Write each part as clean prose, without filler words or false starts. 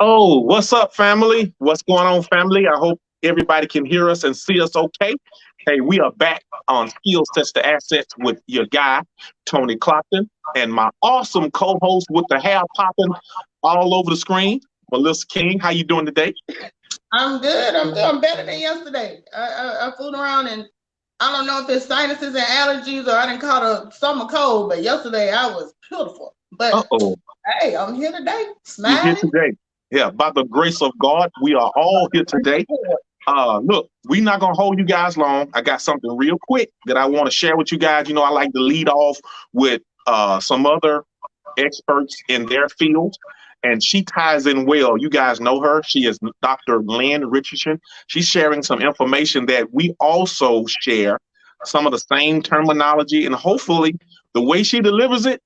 Oh, what's up, family? What's going on, family? I hope everybody can hear us and see us okay. Hey, we are back on Skill Sets to Assets with your guy, Tony Clopton, and my awesome co-host with the hair popping all over the screen, Melissa King. How you doing today? I'm good. I'm good. I'm better than yesterday. I fooled around and I don't know if it's sinuses and allergies or I didn't caught a summer cold, but yesterday I was beautiful. But Uh-oh, hey, I'm here today, you're here smiling. today. Yeah, by the grace of God, we are all here today. Look, we're not gonna hold you guys long. I got something real quick that I want to share with you guys. You know, I like to lead off with some other experts in their field, and she ties in well. You guys know her. She is Dr. Lynn Richardson. She's sharing some information that we also share, some of the same terminology, and hopefully the way she delivers it,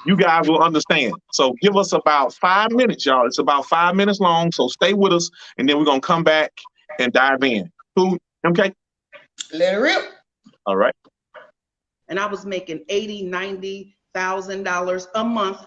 you guys will understand. So give us about 5 minutes, y'all. It's about 5 minutes long, so stay with us, and then we're gonna come back and dive in. Cool? Okay. Let it rip. All right. And I was making $80,000, $90,000 a month,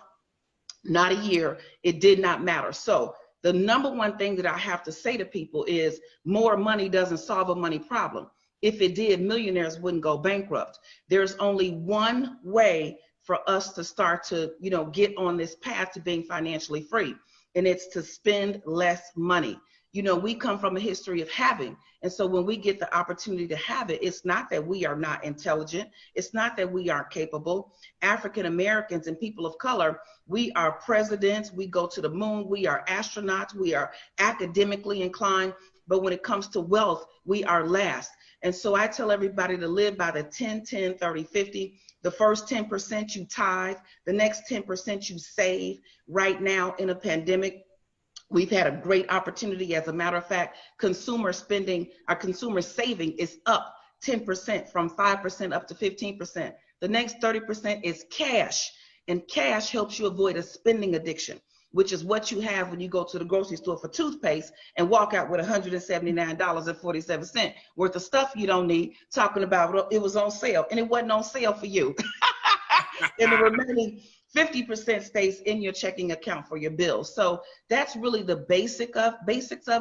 not a year. It did not matter. So the number one thing that I have to say to people is more money doesn't solve a money problem. If it did, millionaires wouldn't go bankrupt. There's only one way for us to start to, get on this path to being financially free, and it's to spend less money. We come from a history of having. And so when we get the opportunity to have it, it's not that we are not intelligent. It's not that we aren't capable. African Americans and people of color, we are presidents. We go to the moon. We are astronauts. We are academically inclined. But when it comes to wealth, we are last. And so I tell everybody to live by the 10, 10, 30, 50. The first 10% you tithe, the next 10% you save. Right now in a pandemic, we've had a great opportunity. As a matter of fact, consumer spending, our consumer saving is up 10% from 5% up to 15%. The next 30% is cash, and cash helps you avoid a spending addiction, which is what you have when you go to the grocery store for toothpaste and walk out with $179.47 worth of stuff you don't need, talking about it was on sale, and it wasn't on sale for you. And the remaining 50% stays in your checking account for your bills. So that's really the basics of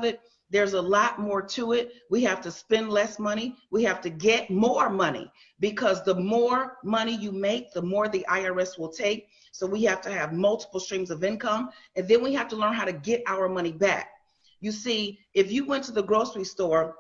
it. There's a lot more to it. We have to spend less money. We have to get more money, because the more money you make, the more the IRS will take. So we have to have multiple streams of income, and then we have to learn how to get our money back. You see, if you went to the grocery store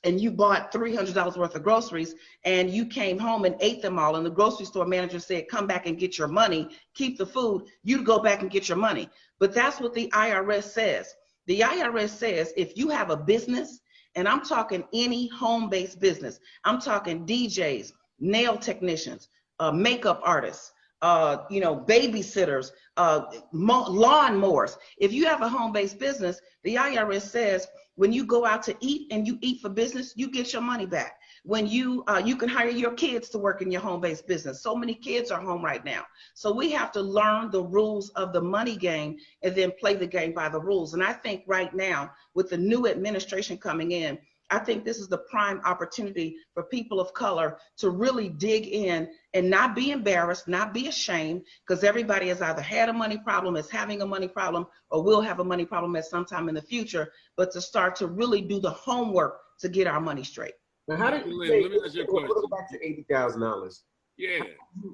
and you bought $300 worth of groceries and you came home and ate them all, and the grocery store manager said, come back and get your money, keep the food, you'd go back and get your money. But that's what the IRS says. The IRS says if you have a business, and I'm talking any home-based business, I'm talking DJs, nail technicians, makeup artists, babysitters, lawnmowers. If you have a home-based business, the IRS says when you go out to eat and you eat for business, you get your money back. When you can hire your kids to work in your home-based business. So many kids are home right now. So we have to learn the rules of the money game and then play the game by the rules. And I think right now, with the new administration coming in, I think this is the prime opportunity for people of color to really dig in and not be embarrassed, not be ashamed, because everybody has either had a money problem, is having a money problem, or will have a money problem at some time in the future, but to start to really do the homework to get our money straight. Now, how did you let me ask you a question. What about your $80,000? Yeah.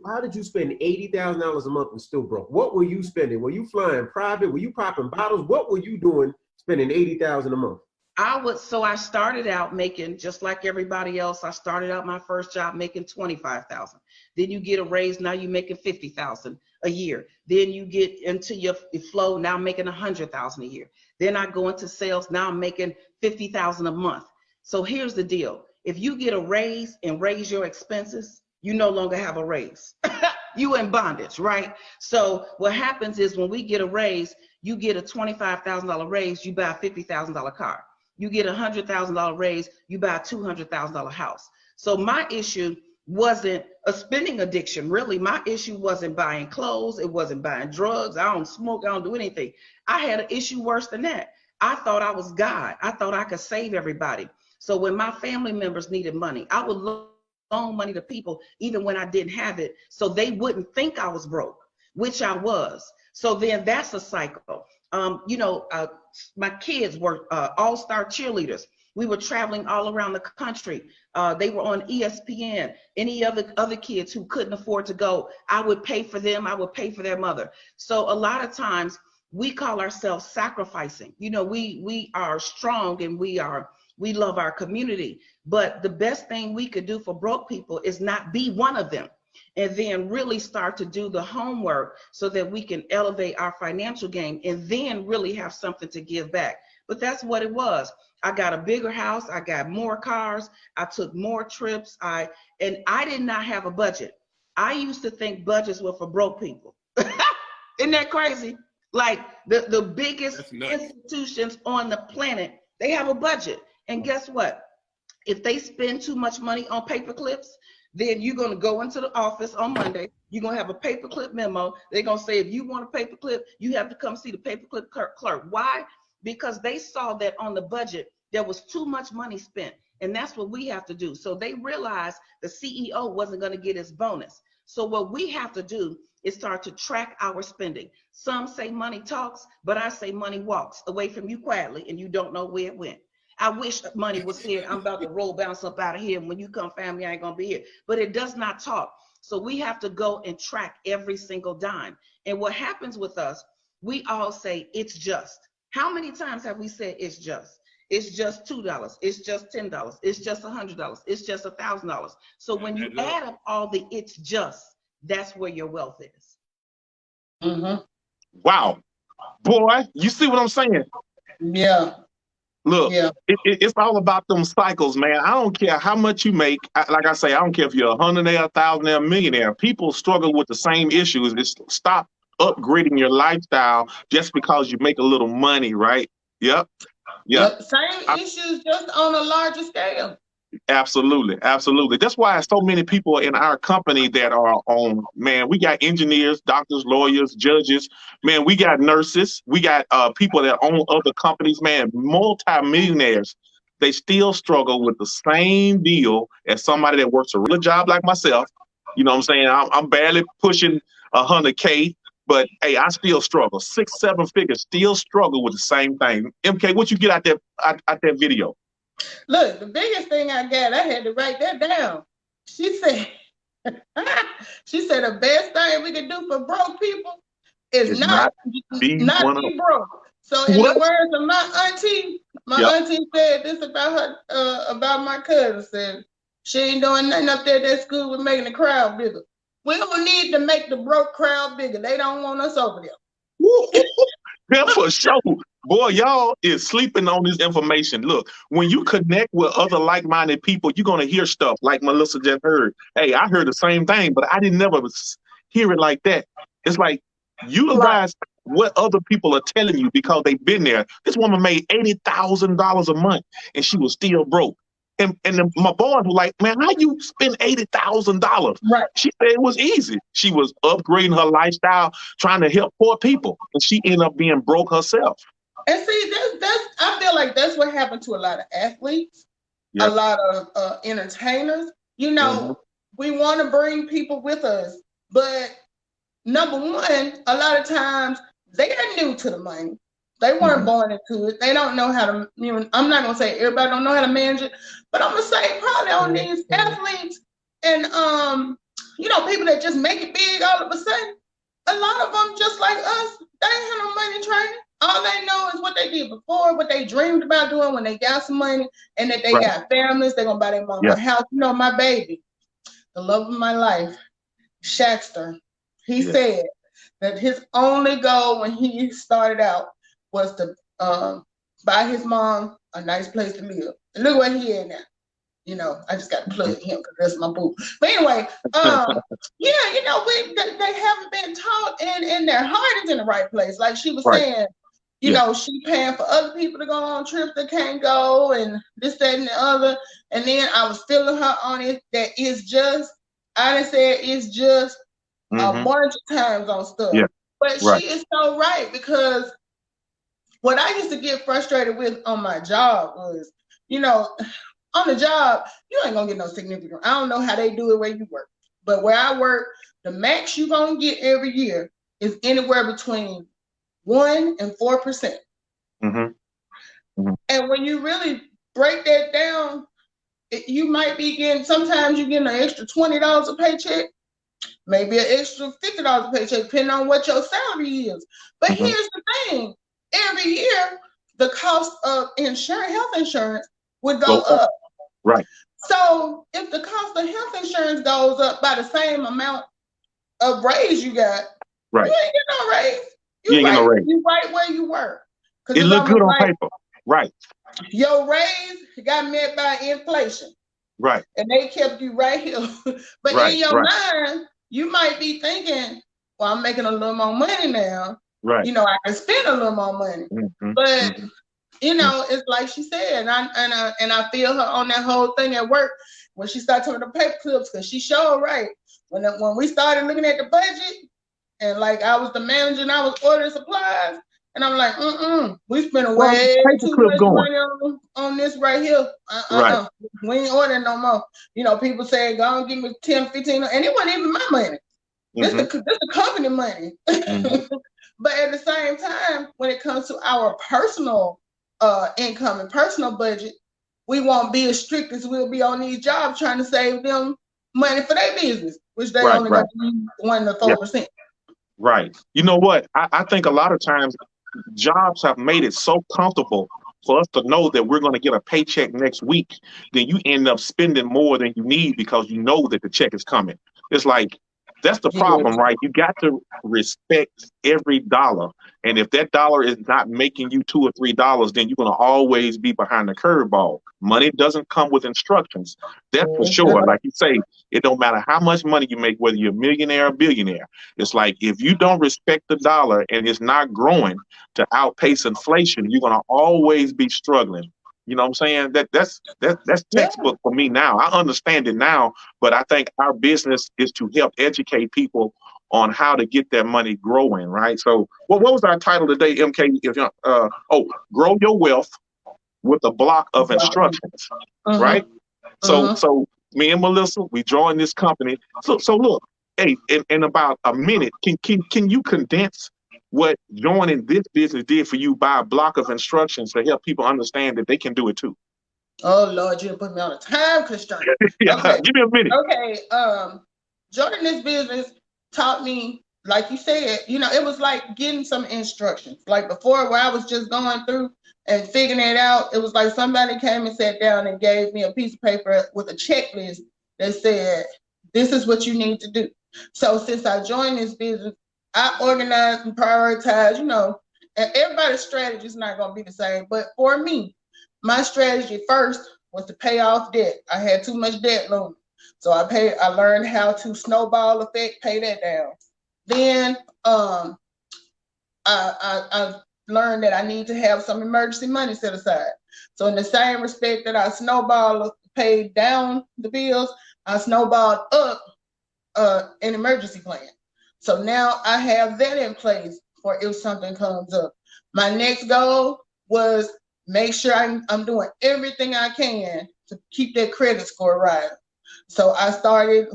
How did you spend $80,000 a month and still broke? What were you spending? Were you flying private? Were you popping bottles? What were you doing spending $80,000 a month? I started out making, just like everybody else, I started out my first job making $25,000. Then you get a raise, now you're making $50,000 a year. Then you get into your flow, now I'm making $100,000 a year. Then I go into sales, now I'm making $50,000 a month. So here's the deal. If you get a raise and raise your expenses, you no longer have a raise. You in bondage, right? So what happens is when we get a raise, you get a $25,000 raise, you buy a $50,000 car. You get a $100,000 raise, you buy a $200,000 house. So my issue wasn't a spending addiction. Really, my issue wasn't buying clothes. It wasn't buying drugs. I don't smoke. I don't do anything. I had an issue worse than that. I thought I was God. I thought I could save everybody. So when my family members needed money, I would loan money to people even when I didn't have it, so they wouldn't think I was broke, which I was. So then that's a cycle. My kids were all-star cheerleaders. We were traveling all around the country. They were on ESPN. Any other kids who couldn't afford to go, I would pay for them. I would pay for their mother. So a lot of times we call ourselves sacrificing. We are strong and we love our community. But the best thing we could do for broke people is not be one of them, and then really start to do the homework so that we can elevate our financial game and then really have something to give back. But that's what it was. I got a bigger house. I got more cars. I took more trips. And I did not have a budget. I used to think budgets were for broke people. Isn't that crazy? Like the biggest institutions on the planet, they have a budget. And guess what? If they spend too much money on paper clips, then you're going to go into the office on Monday. You're going to have a paperclip memo. They're going to say, if you want a paperclip, you have to come see the paperclip clerk. Why? Because they saw that on the budget, there was too much money spent. And that's what we have to do. So they realized the CEO wasn't going to get his bonus. So what we have to do is start to track our spending. Some say money talks, but I say money walks away from you quietly and you don't know where it went. I wish money was here. I'm about to roll bounce up out of here. And when you come find me, I ain't gonna be here. But it does not talk. So we have to go and track every single dime. And what happens with us, we all say it's just. How many times have we said it's just? It's just $2. It's just $10. It's just $100. It's just $1,000. So when you add up all the it's just, that's where your wealth is. Mm-hmm. Wow. Boy, you see what I'm saying? Yeah. Look, it's all about them cycles, man. I don't care how much you make. Like I say, I don't care if you're a $100,000, $1,000, millionaire. People struggle with the same issues. It's stop upgrading your lifestyle just because you make a little money, right? Yep. Same issues, just on a larger scale. Absolutely. That's why so many people in our company that are on, man, we got engineers, doctors, lawyers, judges, man, we got nurses, we got people that own other companies, man, multi-millionaires. They still struggle with the same deal as somebody that works a real job like myself. You know what I'm saying? I'm barely pushing 100K, but hey, I still struggle. 6, 7 figures, still struggle with the same thing. MK, what you get out that video? Look, the biggest thing I got, I had to write that down. She said, the best thing we can do for broke people is not be broke. So in the words of my auntie said this about her, about my cousin, said, she ain't doing nothing up there at that school with making the crowd bigger. We don't need to make the broke crowd bigger. They don't want us over there. Yeah, for sure. Boy, y'all is sleeping on this information. Look, when you connect with other like-minded people, you're going to hear stuff like Melissa just heard. Hey, I heard the same thing, but I didn't never hear it like that. It's like utilize what other people are telling you because they've been there. This woman made $80,000 a month and she was still broke. And my boys were like, man, how you spend $80,000? Right. She said it was easy. She was upgrading her lifestyle, trying to help poor people, and she ended up being broke herself. And see, I feel like that's what happened to a lot of athletes, a lot of entertainers. You know, we want to bring people with us, but number one, a lot of times they are new to the money. They weren't born into it. They don't know how to, I'm not going to say everybody don't know how to manage it, but I'm going to say probably on these athletes and, people that just make it big all of a sudden, a lot of them, just like us, they ain't have no money training. All they know is what they did before, what they dreamed about doing when they got some money, and that they got families, they're going to buy their mama a house. My baby, the love of my life, Shaxter, he said that his only goal when he started out was to buy his mom a nice place to live. And look where he is now. I just got to plug him because that's my boo. But anyway, they haven't been taught, and their heart is in the right place. Like she was saying, she paying for other people to go on trips that can't go, and this, that, and the other. And then I was feeling her on it. That it's just, I done said it's just a bunch of times on stuff. Yeah. But she is so right, because what I used to get frustrated with on my job was, on the job, you ain't gonna get no significant. I don't know how they do it where you work, but where I work, the max you gonna get every year is anywhere between 1% and 4%. And when you really break that down, you might be getting, sometimes you're getting an extra $20 a paycheck, maybe an extra $50 a paycheck, depending on what your salary is. But here's the thing, every year, the cost of health insurance would go up. Right. So if the cost of health insurance goes up by the same amount of raise you got, right, you ain't get no raise. You right where you were. It looked good on paper. Right. Your raise got met by inflation. Right. And they kept you right here. But in your mind, you might be thinking, well, I'm making a little more money now. Right. You know, I can spend a little more money. But you know, it's like she said, and I feel her on that whole thing at work when she started talking about the paper clips, because she showed right. When we started looking at the budget, and like I was the manager and I was ordering supplies, and I'm like, we spending way too much money on this right here. Right. We ain't ordering no more. You know, people say, go and give me 10, 15, and it wasn't even my money. This the company money. But at the same time, when it comes to our personal income and personal budget, we won't be as strict as we'll be on these jobs trying to save them money for their business, which they only got 1 to 4%. Right. You know what? I think a lot of times jobs have made it so comfortable for us to know that we're going to get a paycheck next week, then you end up spending more than you need because you know that the check is coming. It's like, that's the problem, right? You got to respect every dollar. And if that dollar is not making you $2 or $3, then you're going to always be behind the curveball. Money doesn't come with instructions. That's for sure. Like you say, it don't matter how much money you make, whether you're a millionaire or billionaire. It's like, if you don't respect the dollar and it's not growing to outpace inflation, you're going to always be struggling. You know what I'm saying? That's textbook for me now. I understand it now, but I think our business is to help educate people on how to get their money growing, right? So what was our title today, MK? Grow your wealth with a block of instructions, right? So me and Melissa, we joined this company. So look, hey, in about a minute, can you condense what joining this business did for you by a block of instructions to help people understand that they can do it too? Oh Lord, you put me on a time constraint. Okay. Give me a minute. Okay. Joining this business taught me, like you said, you know, it was like getting some instructions. Like before, where I was just going through and figuring it out, it was like somebody came and sat down and gave me a piece of paper with a checklist that said, this is what you need to do. So since I joined this business, I organize and prioritize, you know, and everybody's strategy is not going to be the same. But for me, my strategy first was to pay off debt. I had too much debt looming. So I learned how to snowball effect, pay that down. Then I learned that I need to have some emergency money set aside. So in the same respect that I snowballed, paid down the bills, I snowballed up an emergency plan. So now I have that in place for if something comes up. My next goal was make sure I'm doing everything I can to keep that credit score right. So I started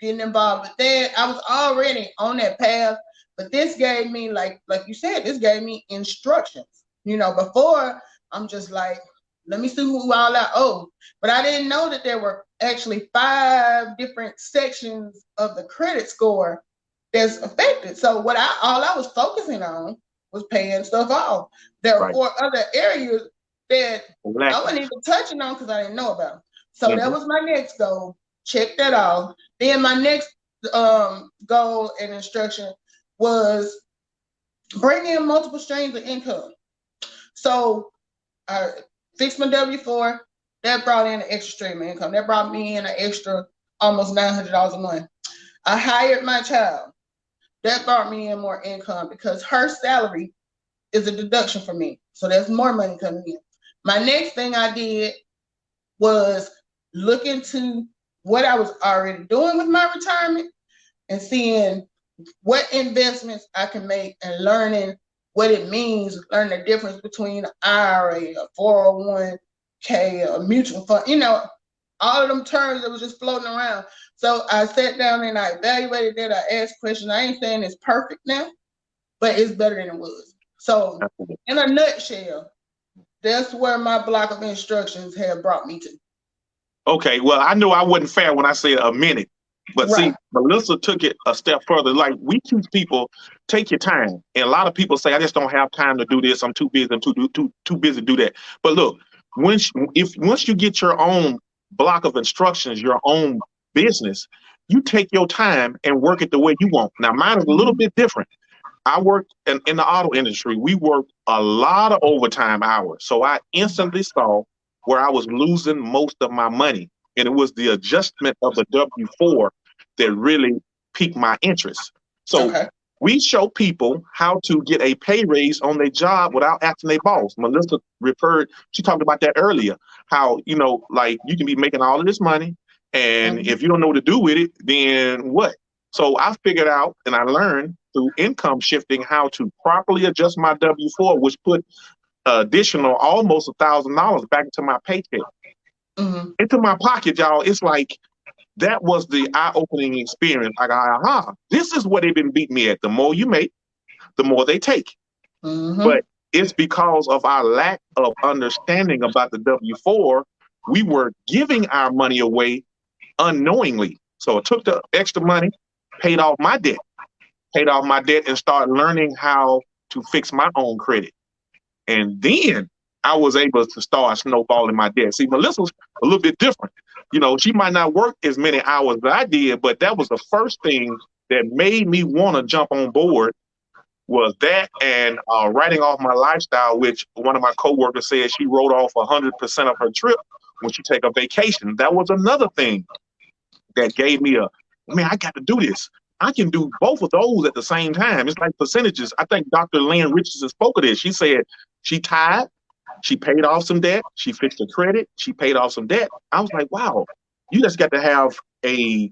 getting involved with that. I was already on that path, but this gave me, like you said, this gave me instructions. You know, before I'm just like, let me see who all I owe. But I didn't know that there were actually 5 different sections of the credit score that's affected. So all I was focusing on was paying stuff off. There were 4 other areas that I wasn't even touching on because I didn't know about them. So that was my next goal. Check that off. Then my next goal and instruction was bring in multiple streams of income. So I fixed my W-4. That brought in an extra stream of income. That brought me in an extra almost $900 a month. I hired my child. That brought me in more income because her salary is a deduction for me. So there's more money coming in. My next thing I did was look into what I was already doing with my retirement and seeing what investments I can make and learning what it means, learning the difference between an IRA, a 401k, a mutual fund, you know, all of them terms that was just floating around. So I sat down and I evaluated that. I asked questions. I ain't saying it's perfect now, but it's better than it was. So in a nutshell, that's where my block of instructions have brought me to. Okay, well, I know I wasn't fair when I said a minute, but see, Melissa took it a step further. Like, we teach people, take your time. And a lot of people say, I just don't have time to do this. I'm too busy. I'm too busy to do that. But look, once you get your own block of instructions, your own business, you take your time and work it the way you want. Now, mine is a little bit different. I worked in the auto industry. We worked a lot of overtime hours. So I instantly saw where I was losing most of my money. And it was the adjustment of the W-4 that really piqued my interest. So we show people how to get a pay raise on their job without asking their boss. Melissa she talked about that earlier, how, like, you can be making all of this money, and if you don't know what to do with it, then what? So I figured out, and I learned through income shifting, how to properly adjust my W-4, which put additional almost $1,000 back into my paycheck, into my pocket, y'all. It's like, that was the eye-opening experience. Like, this is what they've been beating me at. The more you make, the more they take. But it's because of our lack of understanding about the W-4, we were giving our money away unknowingly. So I took the extra money, paid off my debt, and started learning how to fix my own credit. And then I was able to start snowballing my debt. See, Melissa's a little bit different. She might not work as many hours as I did, but that was the first thing that made me want to jump on board, was that, and writing off my lifestyle, which one of my coworkers said she wrote off 100% of her trip when she take a vacation. That was another thing that gave me I got to do this. I can do both of those at the same time. It's like percentages. I think Dr. Lynn Richardson spoke of this. She said she tied, she paid off some debt, she fixed her credit, she paid off some debt. I was like, wow, you just got to have a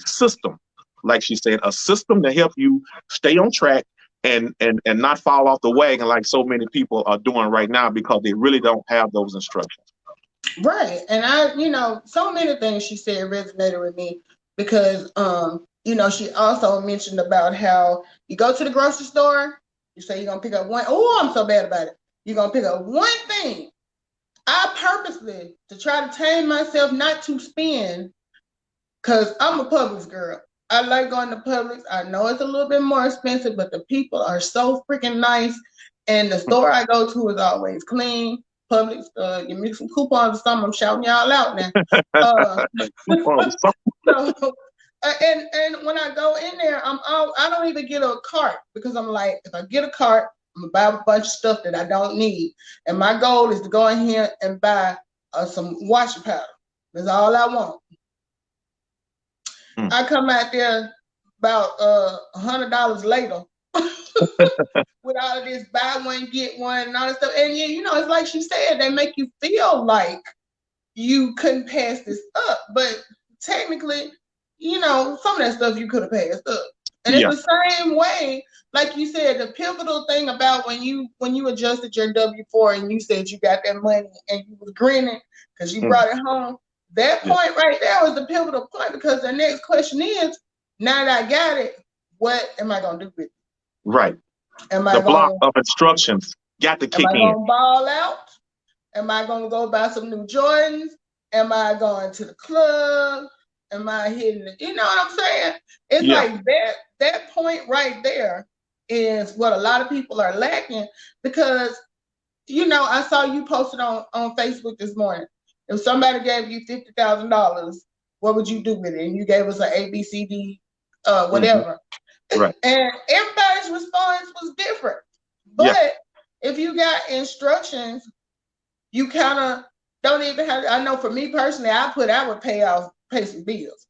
system, like she said, a system to help you stay on track and not fall off the wagon like so many people are doing right now, because they really don't have those instructions. Right. And so many things she said resonated with me, because she also mentioned about how you go to the grocery store, you say you're gonna pick up one. Oh, I'm so bad about it. You're gonna pick up one thing. I purposely, to try to tame myself not to spend, because I'm a Publix girl. I like going to Publix. I know it's a little bit more expensive, but the people are so freaking nice. And the store I go to is always clean. Publix, give me some coupons or something. I'm shouting y'all out now. And when I go in there, I don't even get a cart, because I'm like, if I get a cart, I'm gonna buy a bunch of stuff that I don't need. And my goal is to go in here and buy some washing powder. That's all I want. I come out there about $100 later with all of this buy one, get one, and all that stuff. And it's like she said, they make you feel like you couldn't pass this up. But technically, some of that stuff you could have passed up. And it's the same way, like you said, the pivotal thing about when you adjusted your W-4 and you said you got that money and you was grinning because you brought it home. That point right there was the pivotal point, because the next question is, now that I got it, what am I going to do with it? Right. The block of instructions got to kick in. Am I going to ball out? Am I going to go buy some new Jordans? Am I going to the club? Am I hitting it? You know what I'm saying? It's like that point right there is what a lot of people are lacking, because, I saw you posted on Facebook this morning. If somebody gave you $50,000, what would you do with it? And you gave us an ABCD, whatever. Right. And everybody's response was different. But if you got instructions, you kind of don't even have. I know for me personally, I would pay some bills.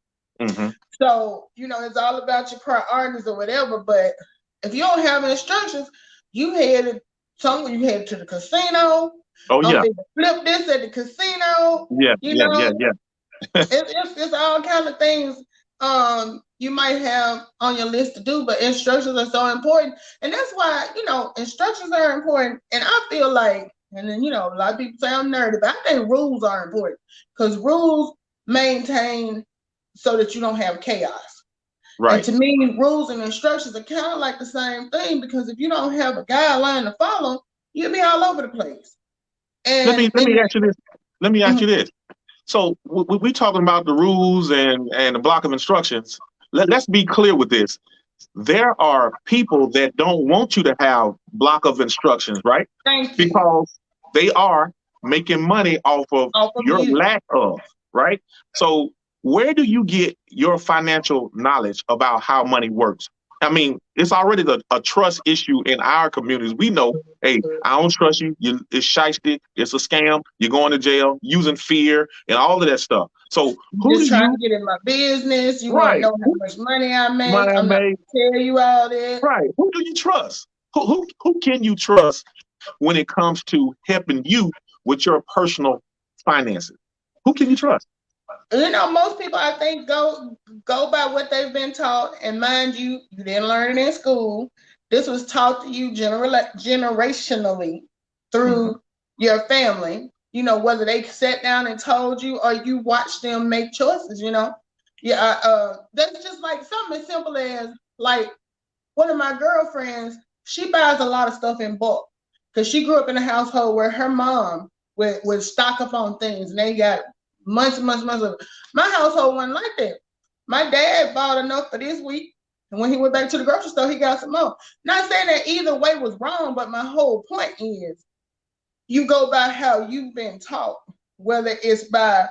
So it's all about your priorities or whatever. But if you don't have instructions, you headed somewhere. You headed to the casino. Oh yeah. Flip this at the casino. Yeah. It's all kind of things you might have on your list to do, but instructions are so important. And that's why, instructions are important. And I feel like, and then, a lot of people say I'm nerdy, but I think rules are important, because rules maintain so that you don't have chaos. Right. And to me, rules and instructions are kind of like the same thing, because if you don't have a guideline to follow, you'll be all over the place. And let me ask you this. Let me ask you this. So we talking about the rules and the block of instructions. Let's be clear with this. There are people that don't want you to have block of instructions, right? Thank you. Because they are making money off of your lack of, right? So where do you get your financial knowledge about how money works? I mean, it's already a trust issue in our communities. We know, hey, I don't trust you. It's shiesty. It's a scam. You're going to jail, using fear and all of that stuff. So who just trying to get in my business. You want to know how much money I make. I'm not going to tell you all that. Right. Who do you trust? Who can you trust when it comes to helping you with your personal finances? Who can you trust? You know, most people, I think, go by what they've been taught. And mind you, you didn't learn it in school. This was taught to you generationally through your family. You know, whether they sat down and told you or you watched them make choices, you know. Yeah, that's just like something as simple as, like, one of my girlfriends, she buys a lot of stuff in bulk because she grew up in a household where her mom would stock up on things, and they got months and months and months of it. My household wasn't like that. My dad bought enough for this week, and when he went back to the grocery store, he got some more. Not saying that either way was wrong, but my whole point is, you go by how you've been taught, whether it's by,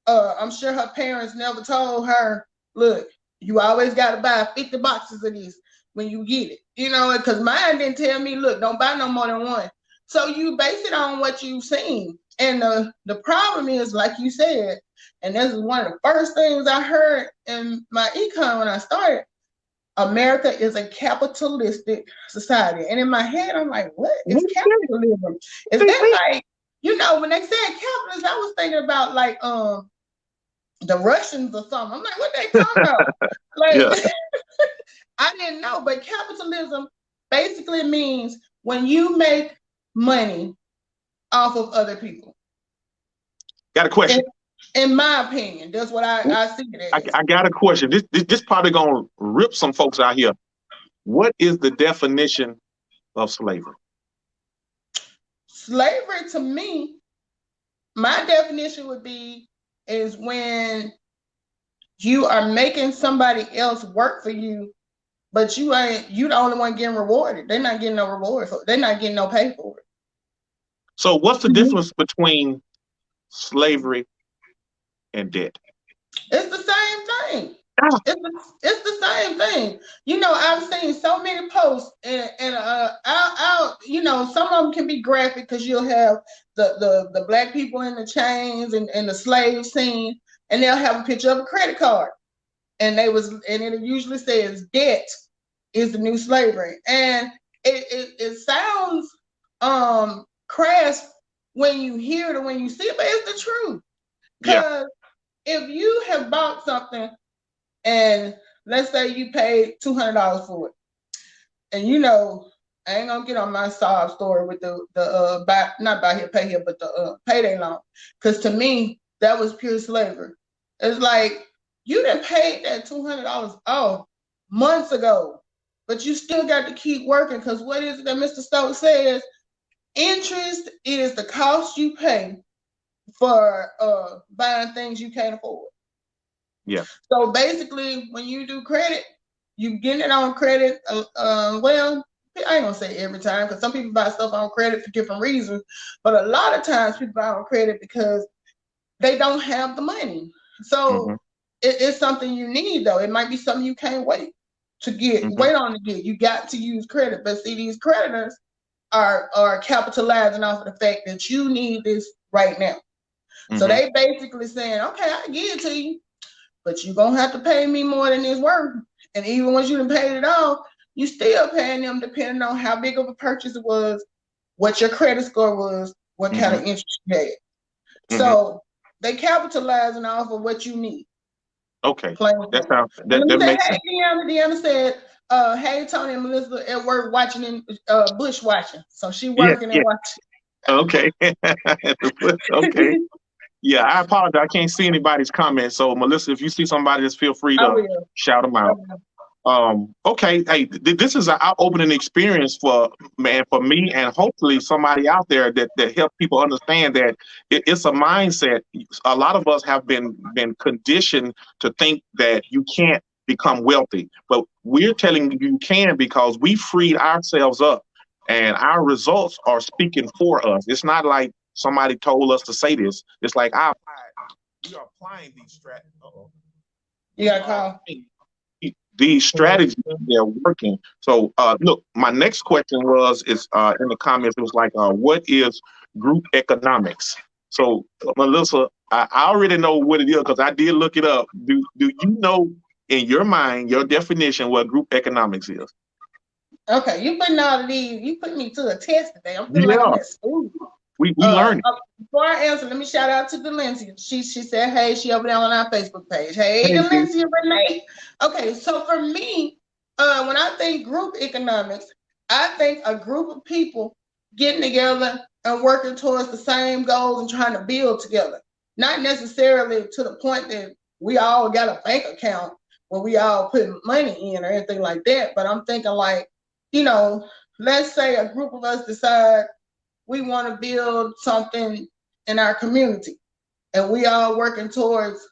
I'm sure her parents never told her, look, you always got to buy 50 boxes of these when you get it, you know, because mine didn't tell me, look, don't buy no more than one. So you base it on what you've seen. And the problem is, like you said, and this is one of the first things I heard in my econ when I started, America is a capitalistic society. And in my head, I'm like, what is capitalism? Is that like, you know, when they said capitalism, I was thinking about like the Russians or something. I'm like, what they talking about? Like, I didn't know, but capitalism basically means when you make money off of other people. Got a question. In my opinion, that's what I see it as. I got a question. This probably gonna rip some folks out here. What is the definition of slavery? Slavery, to me, my definition would be is when you are making somebody else work for you, but you the only one getting rewarded. They're not getting no reward for it. They're not getting no pay for it. So what's the difference between slavery and debt? It's the same thing. It's the same thing. You know, I've seen so many posts, and I'll you know, some of them can be graphic because you'll have the black people in the chains and the slave scene, and they'll have a picture of a credit card, and it usually says debt is the new slavery, and it sounds crass when you hear it or when you see it, but it's the truth. Because if you have bought something and let's say you paid $200 for it, and you know, I ain't gonna get on my sob story with the not buy here, pay here, but the payday loan, because to me that was pure slavery. It's like you done paid that $200 off months ago, but you still got to keep working, because what is it that Mr. Stokes says? Interest is the cost you pay for buying things you can't afford. Yeah. So basically, when you do credit, you getting it on credit. Well, I ain't gonna say every time, because some people buy stuff on credit for different reasons, but a lot of times people buy on credit because they don't have the money. So it's something you need, though. It might be something you can't wait to get, wait on to get. You got to use credit, but see, these creditors are capitalizing off of the fact that you need this right now. So they basically saying, okay, I can give it to you, but you're gonna have to pay me more than it's worth. And even once you done paid it off, you still paying them depending on how big of a purchase it was, what your credit score was, what kind of interest you had. So they capitalizing off of what you need. Okay. That makes sense. Deanna said, hey, Tony and Melissa at work watching in bush watching. So she working and watching. Okay. Okay. Yeah, I apologize. I can't see anybody's comments. So Melissa, if you see somebody, just feel free to shout them out. Okay, hey, this is an eye-opening experience for me, and hopefully somebody out there that help people understand that it's a mindset. A lot of us have been conditioned to think that you can't become wealthy, but we're telling you you can, because we freed ourselves up, and our results are speaking for us. It's not like somebody told us to say this. It's like we are applying these strategies. You got a call. These strategies, they're working. So look, my next question is in the comments, it was like, what is group economics? So Melissa, I already know what it is because I did look it up. Do you know in your mind your definition what group economics is? Okay, you putting all of these, you put me to a test today. I'm feeling like I'm at school. We learned. Before I answer, let me shout out to Delencia. She said, hey, she over there on our Facebook page. Hey, Delencia Renee. Okay, so for me, when I think group economics, I think a group of people getting together and working towards the same goals and trying to build together. Not necessarily to the point that we all got a bank account where we all put money in or anything like that. But I'm thinking like, you know, let's say a group of us decide we want to build something in our community, and we all working towards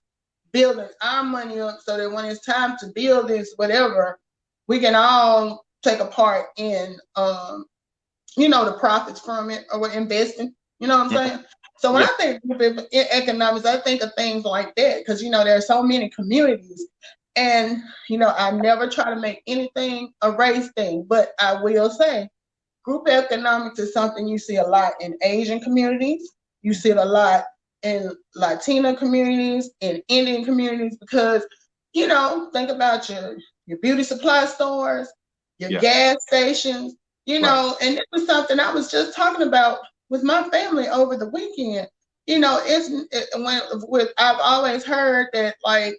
building our money up so that when it's time to build this, whatever, we can all take a part in, the profits from it, or we're investing. You know what I'm saying? So when I think of economics, I think of things like that because, there are so many communities. And, I never try to make anything a race thing, but I will say group economics is something you see a lot in Asian communities. You see it a lot in Latino communities, in Indian communities, because, think about your beauty supply stores, your gas stations, right. And it was something I was just talking about with my family over the weekend. I've always heard that, like,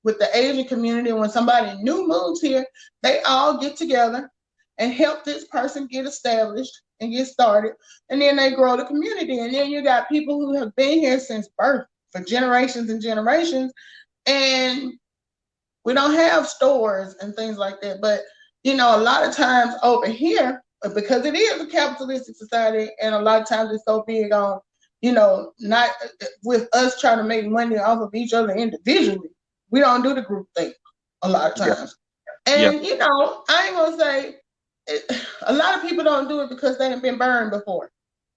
with the Asian community, when somebody new moves here, they all get together and help this person get established and get started. And then they grow the community. And then you got people who have been here since birth for generations and generations. And we don't have stores and things like that. But, a lot of times over here, because it is a capitalistic society, and a lot of times it's so big on, not with us trying to make money off of each other individually. We don't do the group thing a lot of times. Yeah. And, I ain't going to say, a lot of people don't do it because they haven't been burned before.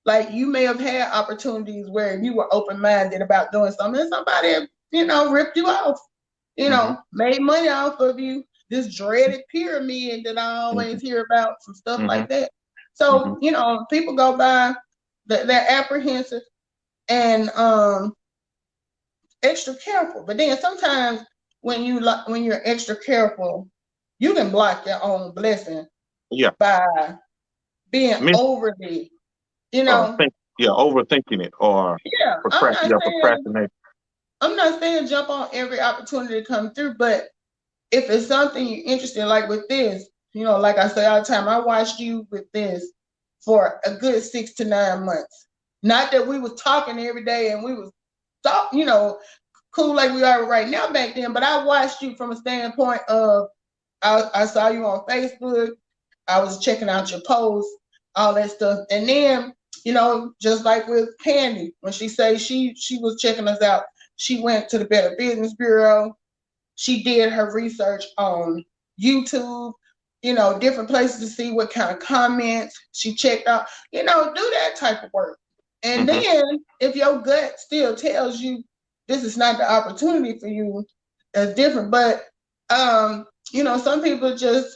Like, you may have had opportunities where you were open-minded about doing something, and somebody, ripped you off, made money off of you. This dreaded pyramid that I always hear about, some stuff like that. So, people go by, they're apprehensive and extra careful. But then sometimes when you're extra careful, you can block your own blessing. Yeah, by being overly, overthinking it or procrastinating. I'm not saying jump on every opportunity to come through, but if it's something you're interested in, like with this, like I say all the time, I watched you with this for a good 6 to 9 months. Not that we was talking every day and we was cool like we are right now back then, but I watched you from a standpoint of I saw you on Facebook. I was checking out your posts, all that stuff. And then, just like with Candy, when she said she was checking us out, she went to the Better Business Bureau. She did her research on YouTube, different places to see what kind of comments she checked out, do that type of work. And then if your gut still tells you this is not the opportunity for you, that's different. But, some people just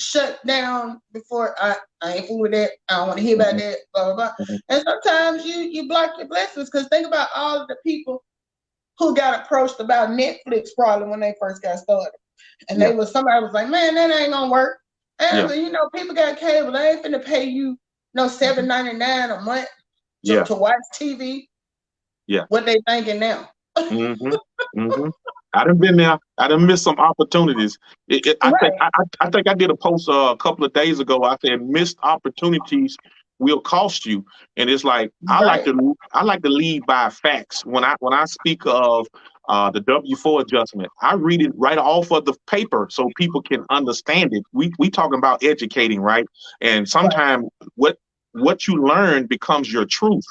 shut down before I ain't fool with that. I don't want to hear about that, blah, blah, blah. And sometimes you block your blessings because think about all of the people who got approached about Netflix probably when they first got started. And somebody was like, man, that ain't gonna work. And people got cable. They ain't finna pay you $7.99 a month to watch TV. Yeah. What they thinking now? I done been there. I done missed some opportunities. I think I did a post a couple of days ago. I said missed opportunities will cost you, and it's like I like to lead by facts when I speak of the W-4 adjustment. I read it right off of the paper so people can understand it. We talking about educating, right? And sometimes what you learn becomes your truth.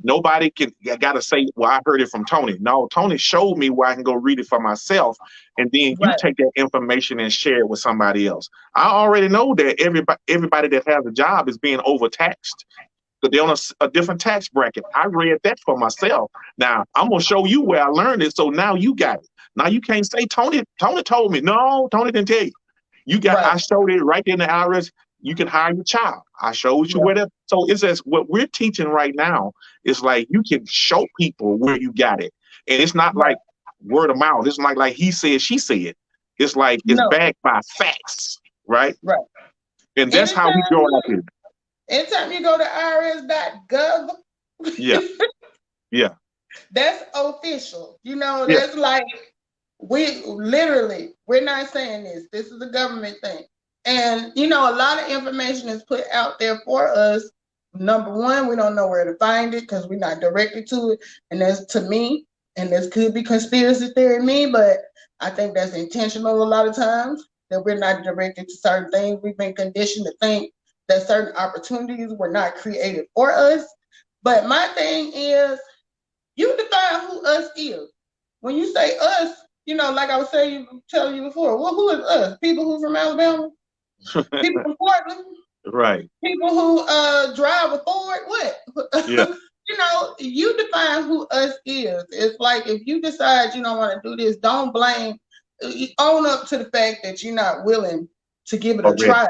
Nobody got to say, well, I heard it from Tony. No, Tony showed me where I can go read it for myself. And then you take that information and share it with somebody else. I already know that everybody that has a job is being overtaxed. But they're on a different tax bracket. I read that for myself. Now, I'm going to show you where I learned it. So now you got it. Now you can't say, Tony told me. No, Tony didn't tell you. You got, I showed it right there in the IRS. You can hire your child. I showed you where that. So it's as what we're teaching right now is like you can show people where you got it. And it's not like word of mouth. It's not like he said, she said. It's like it's backed by facts, right? Right. And that's how we grow up here. Anytime you go to irs.gov, that's official. You know, that's like we're not saying this. This is a government thing. And, you know, a lot of information is put out there for us. Number one, we don't know where to find it because we're not directed to it. And that's to me, and this could be conspiracy theory me, but I think that's intentional a lot of times, that we're not directed to certain things. We've been conditioned to think that certain opportunities were not created for us. But my thing is, you define who us is. When you say us, you know, like I was telling you before, well, who is us? People who from Alabama? People from Portland? Right. People who drive a Ford? What? Yeah. You know, you define who us is. It's like if you decide you don't want to do this, don't blame. Own up to the fact that you're not willing to give it a try.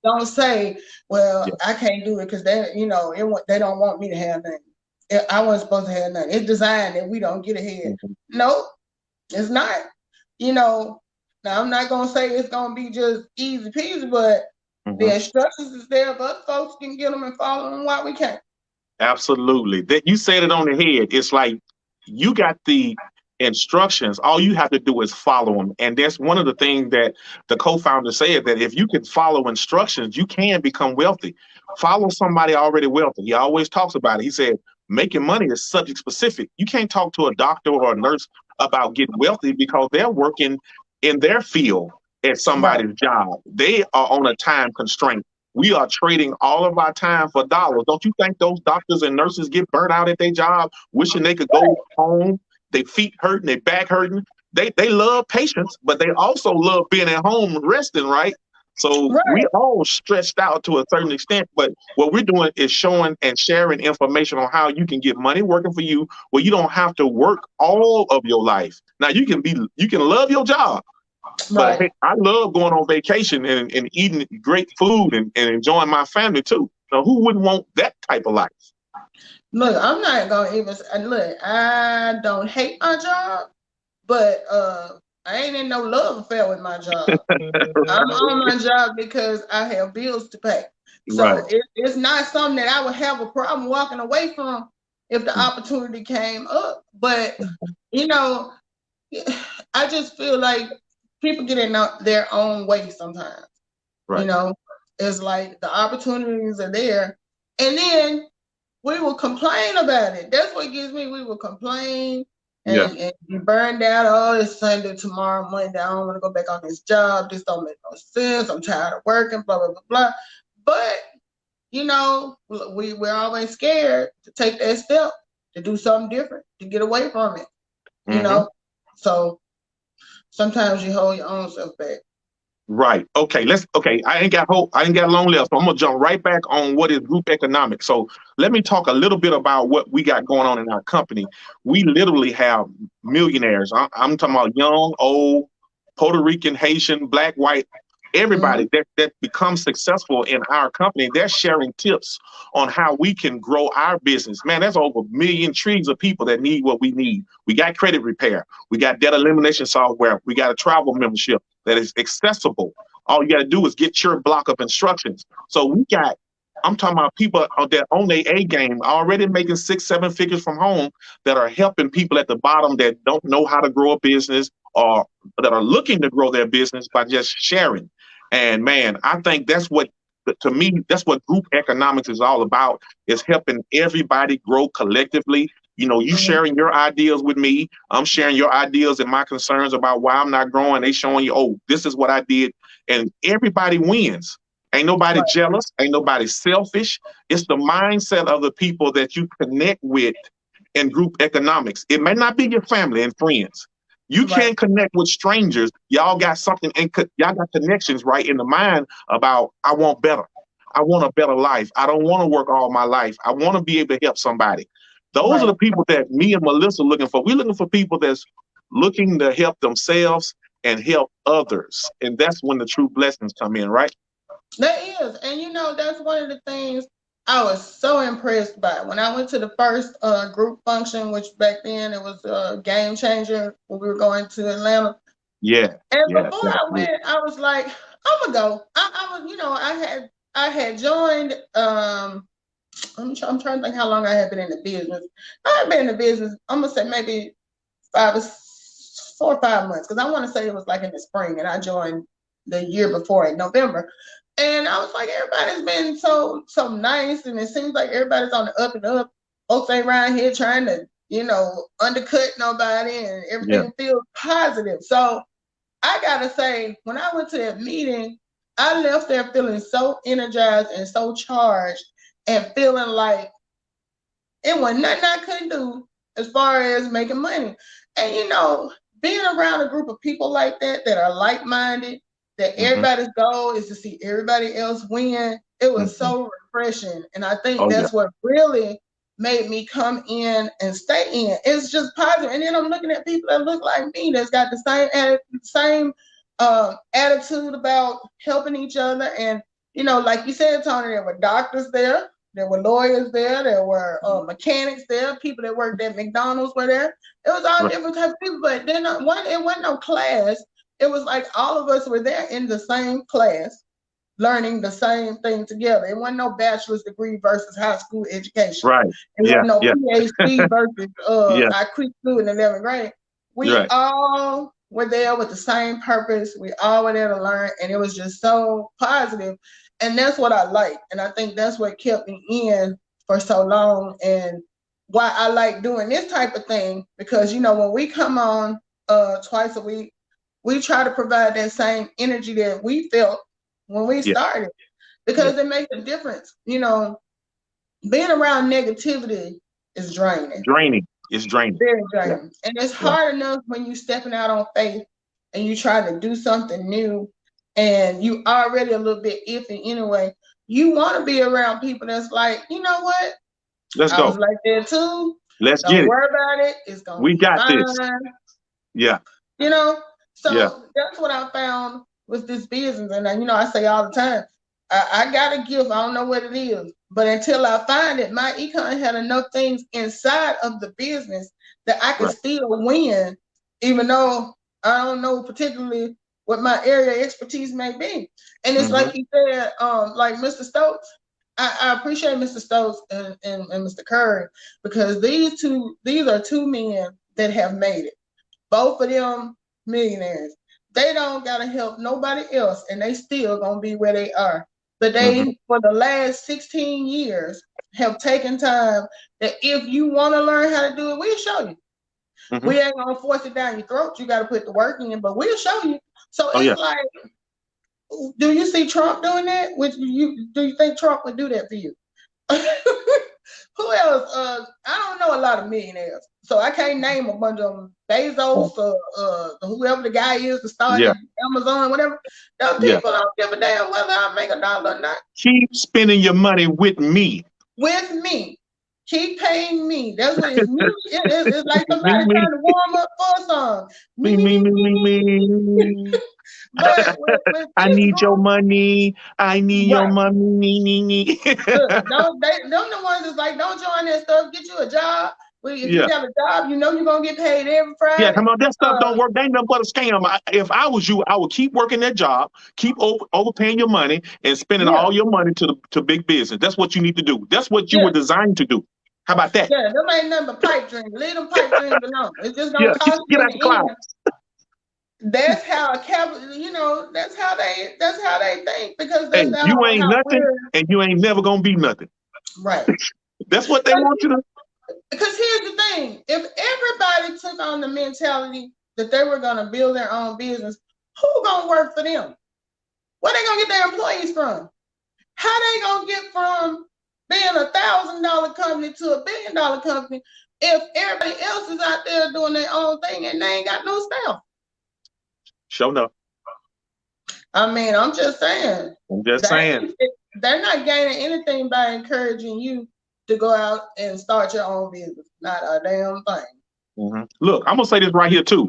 Don't say, well, I can't do it because they, you know, they don't want me to have nothing. I wasn't supposed to have nothing. It's designed that we don't get ahead. No, it's not. You know, now I'm not gonna say it's gonna be just easy peasy, but the instructions is there if us folks can get them and follow them while we can. Absolutely. That you said it on the head. It's like you got the instructions. All you have to do is follow them. And that's one of the things that the co-founder said, that if you can follow instructions, you can become wealthy. Follow somebody already wealthy. He always talks about it. He said, making money is subject specific. You can't talk to a doctor or a nurse about getting wealthy because they're working in their field at somebody's job. They are on a time constraint. We are trading all of our time for dollars. Don't you think those doctors and nurses get burnt out at their job, wishing they could go home? Their feet hurting, their back hurting. They love patients, but they also love being at home resting, right? So we all stretched out to a certain extent, but what we're doing is showing and sharing information on how you can get money working for you, where you don't have to work all of your life. Now you can love your job, but hey, I love going on vacation and eating great food and enjoying my family too. So who wouldn't want that type of life? Look, I'm not gonna even look. I don't hate my job, but I ain't in no love affair with my job. I'm on my job because I have bills to pay. So it's not something that I would have a problem walking away from if the opportunity came up. But you know, I just feel like people get in their own way sometimes. You know, it's like the opportunities are there, and then we will complain about it. That's what gives me. We will complain and be burned out. Oh, it's Sunday, tomorrow, Monday. I don't want to go back on this job. This don't make no sense. I'm tired of working, blah, blah, blah, blah. But, you know, we're always scared to take that step, to do something different, to get away from it, you know? So sometimes you hold your own self back. Right. Okay. I ain't got long left. So I'm gonna jump right back on what is group economics. So let me talk a little bit about what we got going on in our company. We literally have millionaires. I'm talking about young, old, Puerto Rican, Haitian, black, white, everybody that becomes successful in our company. They're sharing tips on how we can grow our business. Man, that's over 1 million trees of people that need what we need. We got credit repair. We got debt elimination software. We got a travel membership that is accessible. All you got to do is get your block of instructions. So I'm talking about people that on their A game already making 6-7 figures from home that are helping people at the bottom that don't know how to grow a business or that are looking to grow their business by just sharing. And man, I think that's what group economics is all about, is helping everybody grow collectively. You know, you sharing your ideas with me. I'm sharing your ideas and my concerns about why I'm not growing. They showing you, oh, this is what I did. And everybody wins. Ain't nobody jealous. Ain't nobody selfish. It's the mindset of the people that you connect with in group economics. It may not be your family and friends. You can't connect with strangers. Y'all got something, and y'all got connections right in the mind about, I want better. I want a better life. I don't want to work all my life. I want to be able to help somebody. Those are the people that me and Melissa are looking for. We're looking for people that's looking to help themselves and help others. And that's when the true blessings come in, right? That is. And you know, that's one of the things I was so impressed by. When I went to the first group function, which back then it was a game changer when we were going to Atlanta. Yeah. And before I went, I was like, I'm gonna go. I was, you know, I had joined I'm trying to think how long I had been in the business. I had been in the business, I'm gonna say maybe 4 or 5 months, because I want to say it was like in the spring, and I joined the year before in November. And I was like, everybody's been so nice, and it seems like everybody's on the up and up. Folks ain't around here trying to, you know, undercut nobody, and everything feels positive. So I gotta say, when I went to that meeting, I left there feeling so energized and so charged, and feeling like it wasn't nothing I couldn't do as far as making money. And you know, being around a group of people like that are like-minded, that everybody's goal is to see everybody else win, it was so refreshing. And I think that's what really made me come in and stay in. It's just positive. And then I'm looking at people that look like me, that's got the same attitude about helping each other. And you know, like you said, Tony, there were doctors there, there were lawyers there, there were mechanics there, people that worked at McDonald's were there. It was all different types of people, but then it wasn't no class. It was like all of us were there in the same class, learning the same thing together. It wasn't no bachelor's degree versus high school education. Right. It wasn't no PhD versus I quit school in 11th grade. We all were there with the same purpose. We all were there to learn, and it was just so positive. And that's what I like. And I think that's what kept me in for so long, and why I like doing this type of thing, because, you know, when we come on twice a week, we try to provide that same energy that we felt when we started, because it makes a difference. You know, being around negativity is draining. It's draining. Very draining. And it's hard enough when you're stepping out on faith and you try to do something new, and you already a little bit iffy anyway. You want to be around people that's like, you know what? Let's go. I was like that too. Let's get it. Don't worry about it. It's gonna be got fine. this. Yeah. You know, so that's what I found with this business. And you know, I say all the time, I got a gift. I don't know what it is, but until I find it, my econ had enough things inside of the business that I could still win, even though I don't know particularly what my area of expertise may be. And it's like you said, like Mr. Stokes. I appreciate Mr. Stokes and Mr. Curry, because these are two men that have made it. Both of them millionaires. They don't gotta help nobody else, and they still gonna be where they are. But they, for the last 16 years, have taken time that if you want to learn how to do it, we'll show you. We ain't gonna force it down your throat. You got to put the work in, but we'll show you. So it's like, do you see Trump doing that? Do you think Trump would do that for you? Who else? I don't know a lot of millionaires, so I can't name a bunch of them. Bezos, whoever the guy is to start Amazon, whatever. Those people don't give a damn whether I make $1 or not. Keep spending your money with me. With me. Keep paying me. That's what it's music. It's like somebody trying to warm up for a song. Me. But with I need your money. I need your money. Look, them the ones that's like, don't join that stuff. Get you a job. Well, if you got a job, you know you're gonna get paid every Friday. Yeah, come on, that stuff don't work. They ain't nothing but a scam. If I was you, I would keep working that job, keep overpaying your money, and spending all your money to big business. That's what you need to do. That's what you were designed to do. How about that? Yeah, them ain't nothing but pipe dreams. Leave them pipe dreams alone. It's just gonna cost you. Get out the clouds. That's how that's how they think, because that's you ain't nothing, and you ain't never gonna be nothing. Right. That's what they want you to. Because here's the thing: if everybody took on the mentality that they were going to build their own business, who gonna work for them? Where they gonna get their employees from? How they gonna get from being $1,000 company to $1 billion company if everybody else is out there doing their own thing and they ain't got no staff? Show enough. I mean, I'm just saying. Saying. They're not gaining anything by encouraging you to go out and start your own business. Not a damn thing. Look, I'm gonna say this right here too.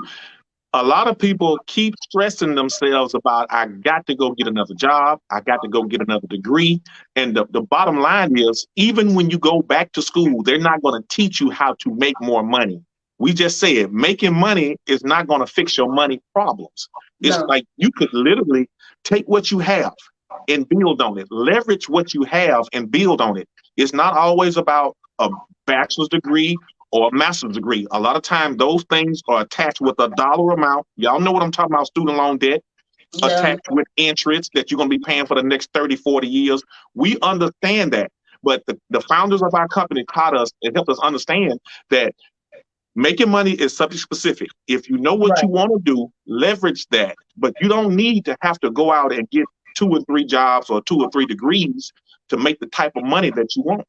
A lot of people keep stressing themselves about, I got to go get another job. I got to go get another degree. And the bottom line is, even when you go back to school, they're not going to teach you how to make more money. We just said making money is not going to fix your money problems. It's like you could literally take what you have and build on it. Leverage what you have and build on it. It's not always about a bachelor's degree or a master's degree. A lot of times those things are attached with a dollar amount. Y'all know what I'm talking about, student loan debt, attached with interest that you're going to be paying for the next 30, 40 years. We understand that. But the founders of our company taught us and helped us understand that making money is subject specific. If you know what you want to do, leverage that. But you don't need to have to go out and get 2 or 3 jobs or 2 or 3 degrees to make the type of money that you want.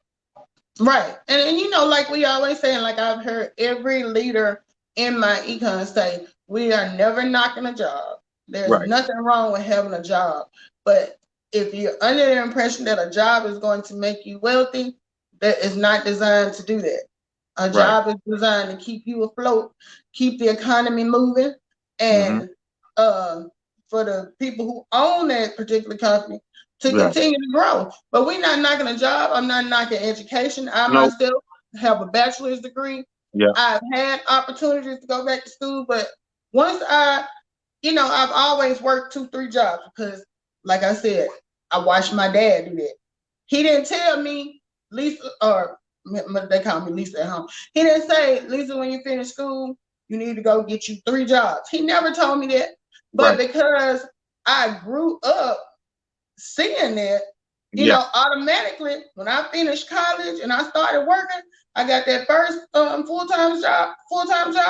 Right. And you know, like we always say, and like I've heard every leader in my econ say, we are never knocking a job. There's nothing wrong with having a job. But if you're under the impression that a job is going to make you wealthy, that is not designed to do that. A job is designed to keep you afloat, keep the economy moving, and for the people who own that particular company to continue to grow. But we're not knocking a job. I'm not knocking education. I myself have a bachelor's degree. I've had opportunities to go back to school, but once I've always worked 2, 3 jobs because, like I said, I watched my dad do that. He didn't tell me, Lisa, or they call me Lisa at home. He didn't say, Lisa, when you finish school, you need to go get you 3 jobs. He never told me that. But because I grew up seeing that, you know, automatically when I finished college and I started working, I got that first full-time job,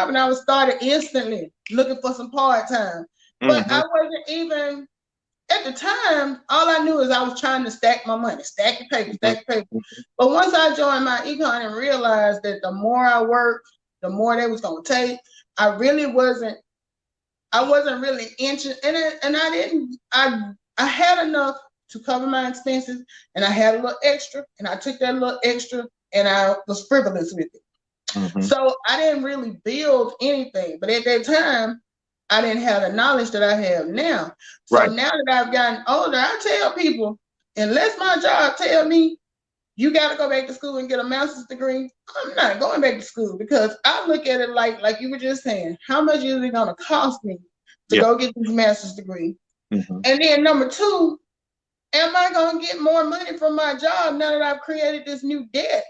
and I was started instantly looking for some part-time. But I wasn't even, at the time, all I knew is I was trying to stack my money, stack the paper. But once I joined my econ and realized that the more I worked, the more they was gonna take, I wasn't really interested in it, and I had enough to cover my expenses, and I had a little extra, and I took that little extra, and I was frivolous with it. So I didn't really build anything, but at that time, I didn't have the knowledge that I have now. So now that I've gotten older, I tell people, unless my job tell me you got to go back to school and get a master's degree, I'm not going back to school, because I look at it like you were just saying, how much is it going to cost me to go get this master's degree? And then number 2, am I going to get more money from my job now that I've created this new debt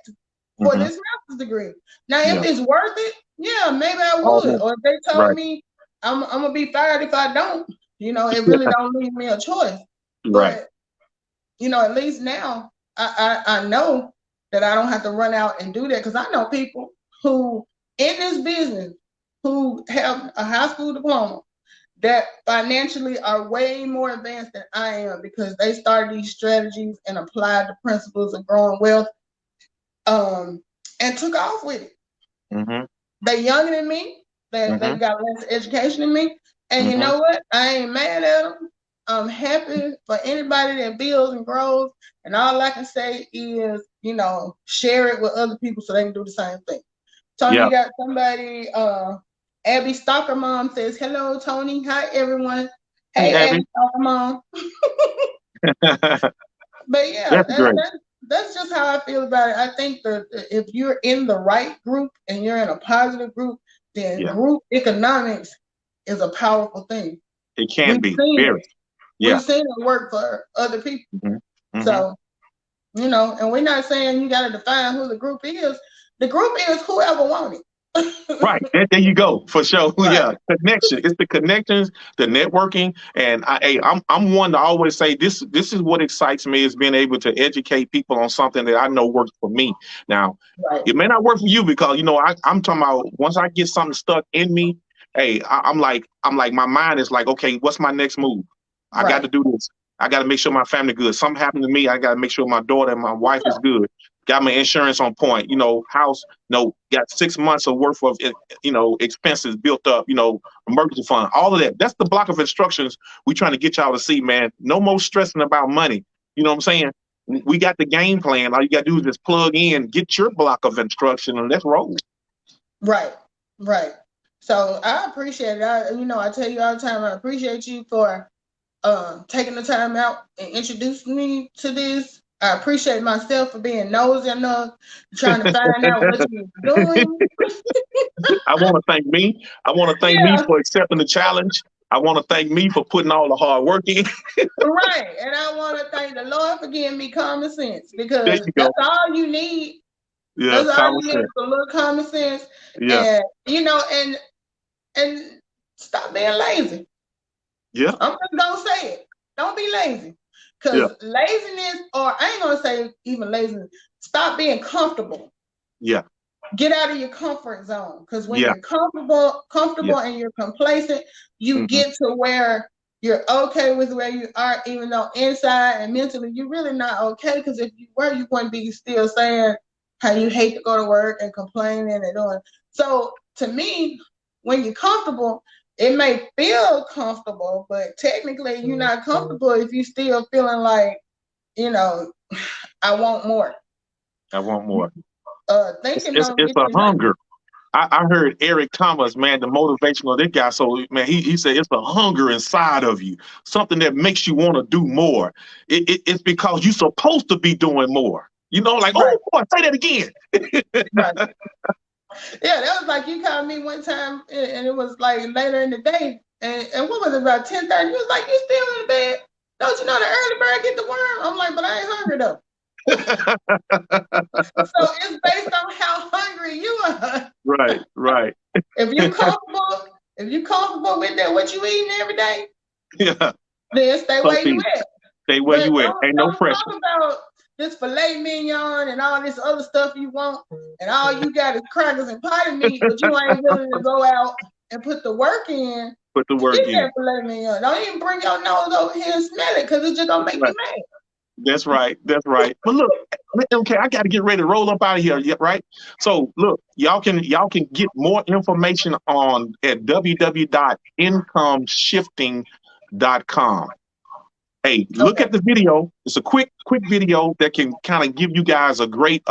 for this master's degree? Now, if it's worth it, maybe I would. Or if they told me I'm going to be fired if I don't, you know, it really don't leave me a choice. But, you know, at least now I know that I don't have to run out and do that, because I know people who in this business who have a high school diploma that financially are way more advanced than I am, because they started these strategies and applied the principles of growing wealth and took off with it. They're younger than me. They've got less education than me. And you know what? I ain't mad at them. I'm happy for anybody that builds and grows. And all I can say is, you know, share it with other people so they can do the same thing. Tony, you got somebody, Abby Stalker Mom says, hello, Tony. Hi, everyone. Hey, Abby Stalker Mom. But yeah, that's just how I feel about it. I think that if you're in the right group and you're in a positive group, then group economics is a powerful thing. It can be very. We've seen it work for other people. So, you know, and we're not saying you got to define who the group is. The group is whoever wants it. Right. There you go. For sure. Right. Yeah. Connection. It's the connections, the networking. And I'm one to always say this is what excites me, is being able to educate people on something that I know works for me. Now, right. It may not work for you because, you know, I'm talking about once I get something stuck in me, hey, I'm like, my mind is like, okay, what's my next move? I got to do this. I got to make sure my family good. Something happened to me, I got to make sure my daughter and my wife is good. Got my insurance on point, you know, house, got 6 months of worth of, expenses built up, emergency fund, all of that. That's the block of instructions we trying to get y'all to see, man. No more stressing about money. You know what I'm saying? We got the game plan. All you got to do is just plug in, get your block of instruction, and let's roll. Right. So I appreciate it. I tell you all the time, I appreciate you for taking the time out and introducing me to this. I appreciate myself for being nosy enough, trying to find out what you're doing. I want to thank me. I want to thank me for accepting the challenge. I want to thank me for putting all the hard work in. Right. And I want to thank the Lord for giving me common sense, because that's all you need. Yeah, that's all you need, a little common sense. Yeah. And, and stop being lazy. Yeah. I'm just going to say it. Don't be lazy. Because laziness, or I ain't going to say even laziness, stop being comfortable. Yeah. Get out of your comfort zone. Because when you're comfortable and you're complacent, you get to where you're okay with where you are, even though inside and mentally you're really not okay. Because if you were, you wouldn't be still saying how you hate to go to work and complaining and doing. So to me, when you're comfortable, it may feel comfortable, but technically you're not comfortable if you're still feeling like, I want more. I want more. Thinking it's a hunger. I heard Eric Thomas, man, the motivational, that guy. So, man, he said it's a hunger inside of you, something that makes you want to do more. It's because you're supposed to be doing more. Like, oh, boy, say that again. Right. Yeah, that was like you called me one time, and it was like later in the day, and what was it, about 10:30? You was like, you still in the bed? Don't you know the early bird get the worm? I'm like, but I ain't hungry though. So it's based on how hungry you are. Right. If you're comfortable with that, what you eating every day, then stay where you at. Stay where you at. Ain't no pressure. Talk about this filet mignon and all this other stuff you want, and all you got is crackers and potted meat, but you ain't willing to go out and put the work in. Put the work in. That filet mignon. Don't even bring your nose over here and smell it, because it's just gonna make you mad. That's right. But look, okay, I got to get ready to roll up out of here, right? So look, y'all can get more information at www.incomeshifting.com. Hey, look at the video. It's a quick video that can kind of give you guys a great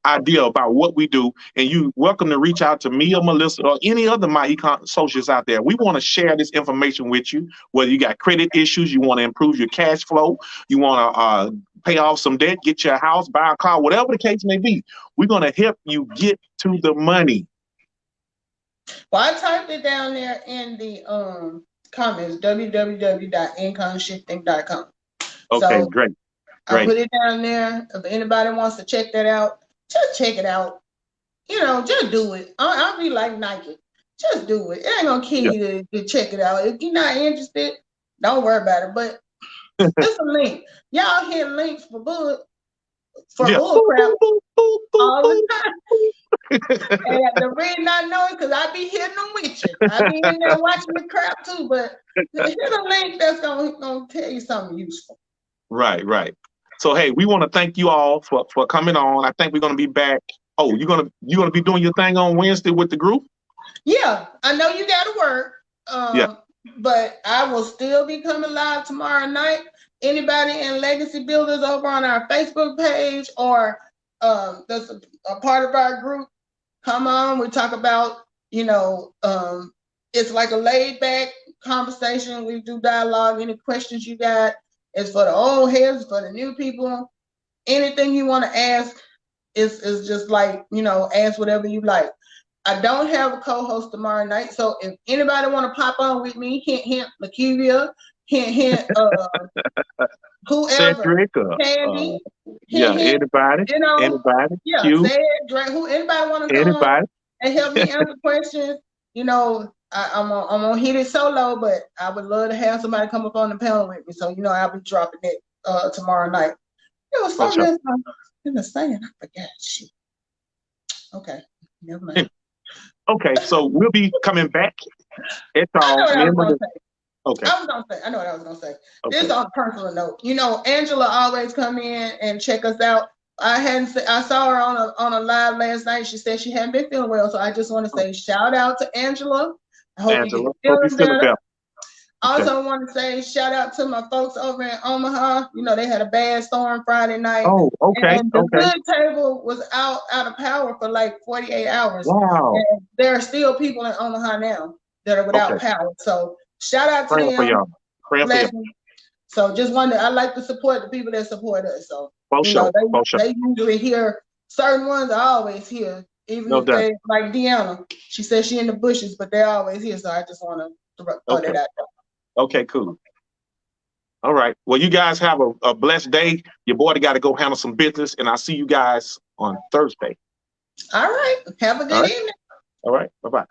idea about what we do. And you're welcome to reach out to me or Melissa or any other my econ associates out there. We want to share this information with you. Whether you got credit issues, you want to improve your cash flow, you want to pay off some debt, get your house, buy a car, whatever the case may be. We're going to help you get to the money. Well, I typed it down there in the comments, www.incomeshifting.com. Okay, so great. I put it down there. If anybody wants to check that out, just check it out. Just do it. I'll be like Nike. Just do it. It ain't gonna kill you to check it out. If you're not interested, don't worry about it. But it's a link. Y'all hear links for bull crap all the time. And the reason I know it, because I be hitting them with you. I be in there watching the crap too, but hit a link that's gonna tell you something useful. Right. So hey, we want to thank you all for coming on. I think we're gonna be back. Oh, you're gonna be doing your thing on Wednesday with the group? Yeah, I know you gotta work. But I will still be coming live tomorrow night. Anybody in Legacy Builders over on our Facebook page or that's a part of our group, come on. We talk about, it's like a laid back conversation. We do dialogue. Any questions you got, it's for the old heads, for the new people. Anything you want to ask is just like, ask whatever you like. I don't have a co-host tomorrow night, so if anybody want to pop on with me, hint Lakivia, hint whoever, Cedric, Candy, anybody, anybody, Q, anybody want to come on, They help me answer questions. You know, I'm gonna hit it solo, but I would love to have somebody come up on the panel with me. So you know, I'll be dropping it tomorrow night. It was something else I was gonna say, and I forgot. Shit. Okay, never mind. Okay, so we'll be coming back. It's all. Okay. I know what I was gonna say. Okay. This on a personal note. You know, Angela always come in and check us out. I saw her on a live last night. She said she hadn't been feeling well, so I just want to say shout out to Angela. I hope you get feeling better. Also want to say shout out to my folks over in Omaha. You know, they had a bad storm Friday night. Oh, okay. And the good table was out of power for like 48 hours. Wow. And there are still people in Omaha now that are without power. So shout out to them. For y'all. Praying for y'all. So just wonder, I like to support the people that support us. So they usually hear certain ones are always here. Even if they like Deanna. She says she in the bushes, but they're always here. So I just want to throw that out there. Okay, cool. All right. Well, you guys have a blessed day. Your boy got to go handle some business, and I'll see you guys on Thursday. All right. Have a good evening. All right. Bye-bye.